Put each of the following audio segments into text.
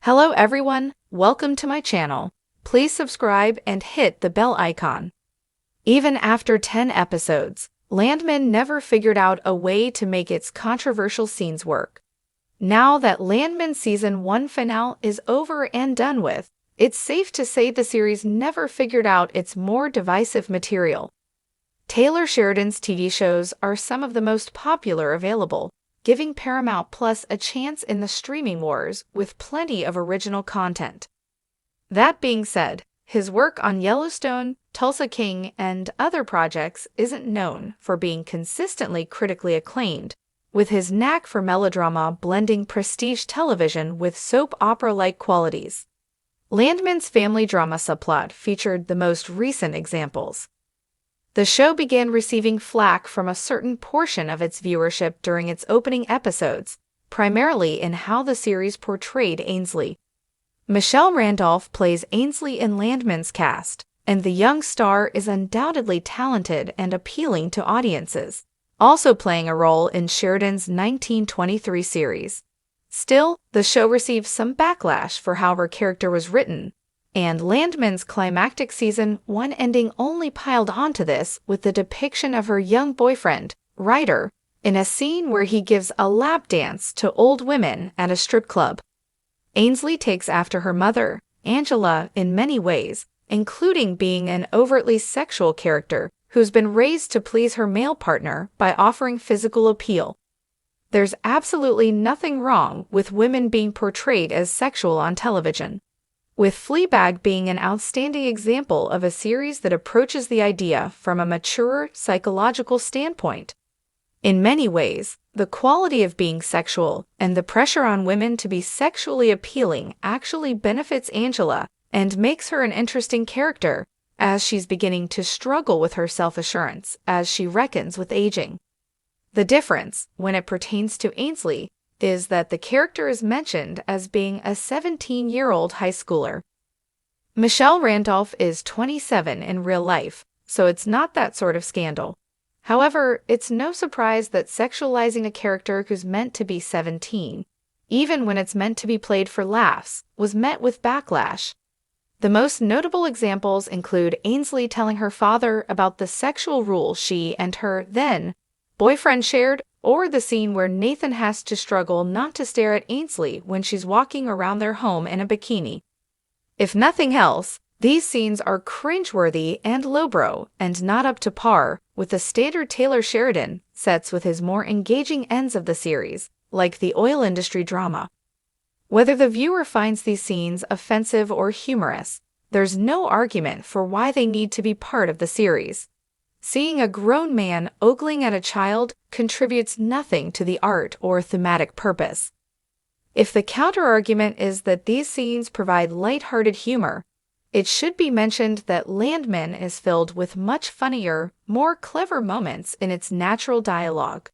Hello everyone, welcome to my channel. Please subscribe and hit the bell icon. Even after 10 episodes, Landman never figured out a way to make its controversial scenes work. Now that Landman Season 1 finale is over and done with, it's safe to say the series never figured out its more divisive material. Taylor Sheridan's TV shows are some of the most popular available, giving Paramount Plus a chance in the streaming wars with plenty of original content. That being said, his work on Yellowstone, Tulsa King, and other projects isn't known for being consistently critically acclaimed, with his knack for melodrama blending prestige television with soap opera-like qualities. Landman's family drama subplot featured the most recent examples. The show began receiving flack from a certain portion of its viewership during its opening episodes, primarily in how the series portrayed Ainsley. Michelle Randolph plays Ainsley in Landman's cast, and the young star is undoubtedly talented and appealing to audiences, also playing a role in Sheridan's 1923 series. Still, the show received some backlash for how her character was written, and Landman's climactic Season 1 ending only piled onto this with the depiction of her young boyfriend, Ryder, in a scene where he gives a lap dance to old women at a strip club. Ainsley takes after her mother, Angela, in many ways, including being an overtly sexual character who's been raised to please her male partner by offering physical appeal. There's absolutely nothing wrong with women being portrayed as sexual on television, with Fleabag being an outstanding example of a series that approaches the idea from a mature psychological standpoint. In many ways, the quality of being sexual and the pressure on women to be sexually appealing actually benefits Angela and makes her an interesting character, as she's beginning to struggle with her self-assurance as she reckons with aging. The difference, when it pertains to Ainsley, is that the character is mentioned as being a 17-year-old high schooler. Michelle Randolph is 27 in real life, so it's not that sort of scandal. However, it's no surprise that sexualizing a character who's meant to be 17, even when it's meant to be played for laughs, was met with backlash. The most notable examples include Ainsley telling her father about the sexual rules she and her then-boyfriend shared, or the scene where Nathan has to struggle not to stare at Ainsley when she's walking around their home in a bikini. If nothing else, these scenes are cringeworthy and lowbrow and not up to par with the standard Taylor Sheridan sets with his more engaging ends of the series, like the oil industry drama. Whether the viewer finds these scenes offensive or humorous, there's no argument for why they need to be part of the series. Seeing a grown man ogling at a child contributes nothing to the art or thematic purpose. If the counterargument is that these scenes provide lighthearted humor, it should be mentioned that Landman is filled with much funnier, more clever moments in its natural dialogue.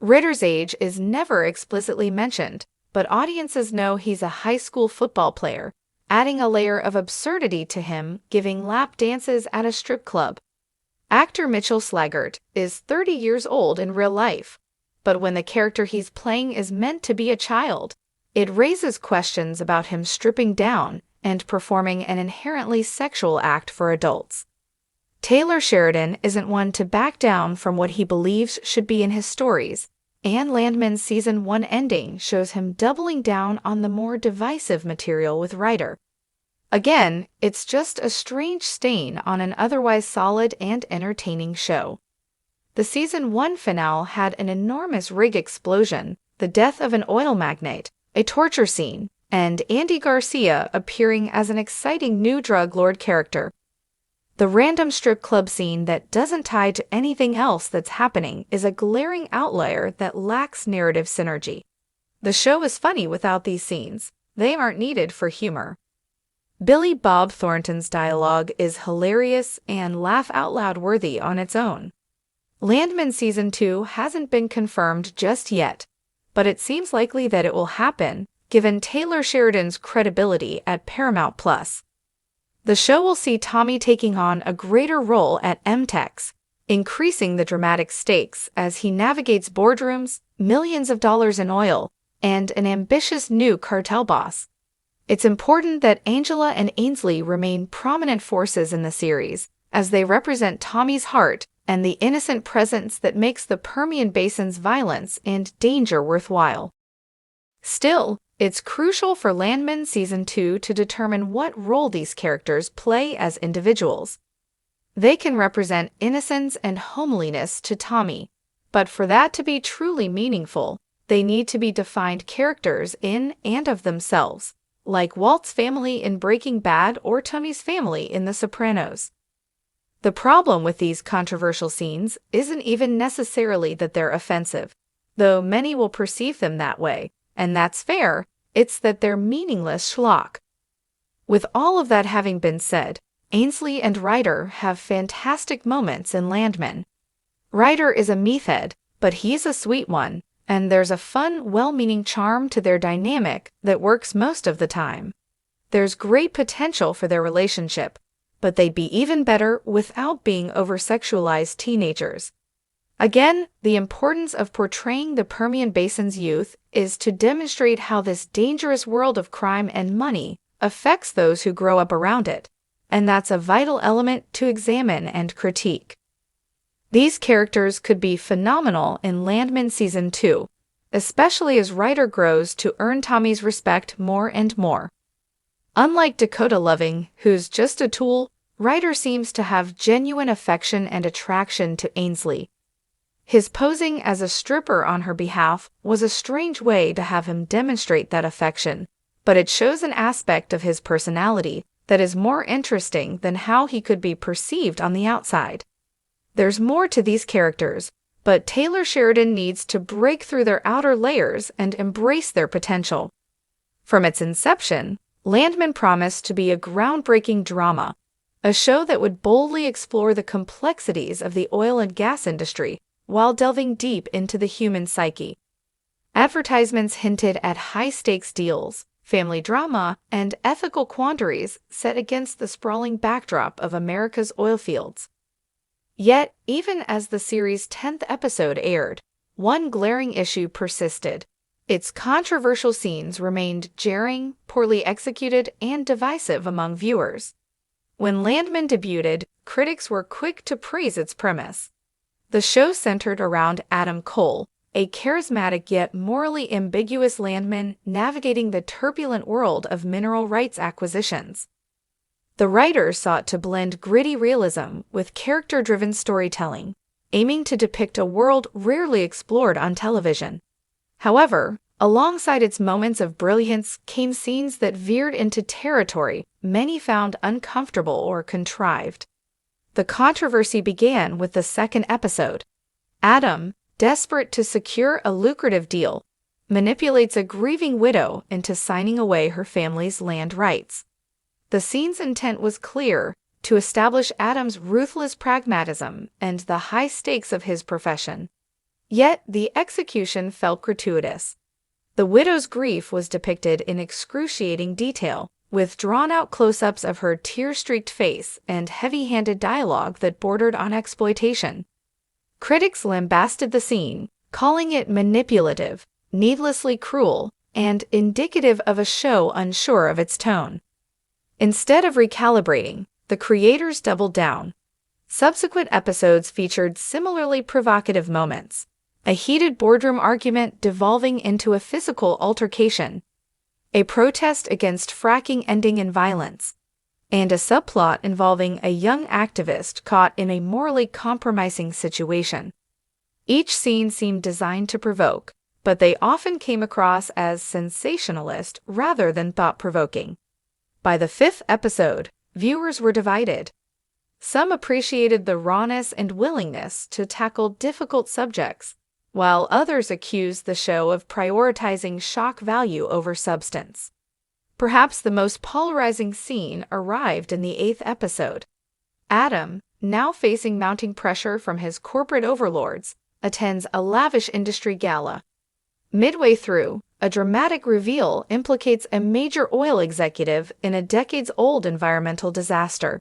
Ritter's age is never explicitly mentioned, but audiences know he's a high school football player, adding a layer of absurdity to him giving lap dances at a strip club. Actor Mitchell Slaggart is 30 years old in real life, but when the character he's playing is meant to be a child, it raises questions about him stripping down and performing an inherently sexual act for adults. Taylor Sheridan isn't one to back down from what he believes should be in his stories, and Landman's Season 1 ending shows him doubling down on the more divisive material with Ryder. Again, it's just a strange stain on an otherwise solid and entertaining show. The Season 1 finale had an enormous rig explosion, the death of an oil magnate, a torture scene, and Andy Garcia appearing as an exciting new drug lord character. The random strip club scene that doesn't tie to anything else that's happening is a glaring outlier that lacks narrative synergy. The show is funny without these scenes. They aren't needed for humor. Billy Bob Thornton's dialogue is hilarious and laugh-out-loud worthy on its own. Landman Season 2 hasn't been confirmed just yet, but it seems likely that it will happen, given Taylor Sheridan's credibility at Paramount Plus. The show will see Tommy taking on a greater role at MTEX, increasing the dramatic stakes as he navigates boardrooms, millions of dollars in oil, and an ambitious new cartel boss. It's important that Angela and Ainsley remain prominent forces in the series, as they represent Tommy's heart and the innocent presence that makes the Permian Basin's violence and danger worthwhile. Still, it's crucial for Landman Season 2 to determine what role these characters play as individuals. They can represent innocence and homeliness to Tommy, but for that to be truly meaningful, they need to be defined characters in and of themselves, like Walt's family in Breaking Bad or Tommy's family in The Sopranos. The problem with these controversial scenes isn't even necessarily that they're offensive, though many will perceive them that way, and that's fair. It's that they're meaningless schlock. With all of that having been said, Ainsley and Ryder have fantastic moments in Landman. Ryder is a meathead, but he's a sweet one, and there's a fun, well-meaning charm to their dynamic that works most of the time. There's great potential for their relationship, but they'd be even better without being over-sexualized teenagers. Again, the importance of portraying the Permian Basin's youth is to demonstrate how this dangerous world of crime and money affects those who grow up around it, and that's a vital element to examine and critique. These characters could be phenomenal in Landman Season 2, especially as Ryder grows to earn Tommy's respect more and more. Unlike Dakota Loving, who's just a tool, Ryder seems to have genuine affection and attraction to Ainsley. His posing as a stripper on her behalf was a strange way to have him demonstrate that affection, but it shows an aspect of his personality that is more interesting than how he could be perceived on the outside. There's more to these characters, but Taylor Sheridan needs to break through their outer layers and embrace their potential. From its inception, Landman promised to be a groundbreaking drama, a show that would boldly explore the complexities of the oil and gas industry while delving deep into the human psyche. Advertisements hinted at high-stakes deals, family drama, and ethical quandaries set against the sprawling backdrop of America's oil fields. Yet, even as the series' 10th episode aired, one glaring issue persisted. Its controversial scenes remained jarring, poorly executed, and divisive among viewers. When Landman debuted, critics were quick to praise its premise. The show centered around Adam Cole, a charismatic yet morally ambiguous landman navigating the turbulent world of mineral rights acquisitions. The writers sought to blend gritty realism with character-driven storytelling, aiming to depict a world rarely explored on television. However, alongside its moments of brilliance came scenes that veered into territory many found uncomfortable or contrived. The controversy began with the second episode. Adam, desperate to secure a lucrative deal, manipulates a grieving widow into signing away her family's land rights. The scene's intent was clear: to establish Adam's ruthless pragmatism and the high stakes of his profession. Yet the execution felt gratuitous. The widow's grief was depicted in excruciating detail, with drawn-out close-ups of her tear-streaked face and heavy-handed dialogue that bordered on exploitation. Critics lambasted the scene, calling it manipulative, needlessly cruel, and indicative of a show unsure of its tone. Instead of recalibrating, the creators doubled down. Subsequent episodes featured similarly provocative moments: a heated boardroom argument devolving into a physical altercation, a protest against fracking ending in violence, and a subplot involving a young activist caught in a morally compromising situation. Each scene seemed designed to provoke, but they often came across as sensationalist rather than thought-provoking. By the fifth episode, viewers were divided. Some appreciated the rawness and willingness to tackle difficult subjects, while others accused the show of prioritizing shock value over substance. Perhaps the most polarizing scene arrived in the 8th episode. Adam, now facing mounting pressure from his corporate overlords, attends a lavish industry gala. Midway through, a dramatic reveal implicates a major oil executive in a decades-old environmental disaster.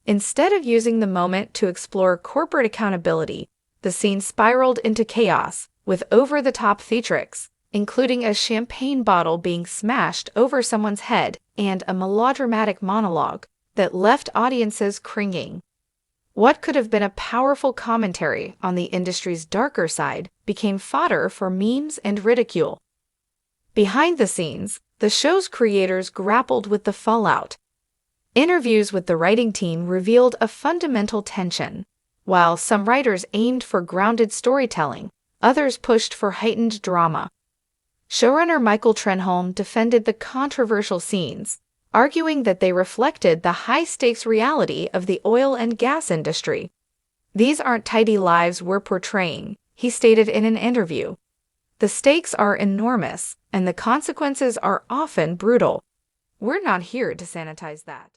Instead of using the moment to explore corporate accountability, the scene spiraled into chaos, with over-the-top theatrics, including a champagne bottle being smashed over someone's head and a melodramatic monologue that left audiences cringing. What could have been a powerful commentary on the industry's darker side became fodder for memes and ridicule. Behind the scenes, the show's creators grappled with the fallout. Interviews with the writing team revealed a fundamental tension. While some writers aimed for grounded storytelling, others pushed for heightened drama. Showrunner Michael Trenholm defended the controversial scenes, arguing that they reflected the high-stakes reality of the oil and gas industry. "These aren't tidy lives we're portraying," he stated in an interview. "The stakes are enormous, and the consequences are often brutal. We're not here to sanitize that."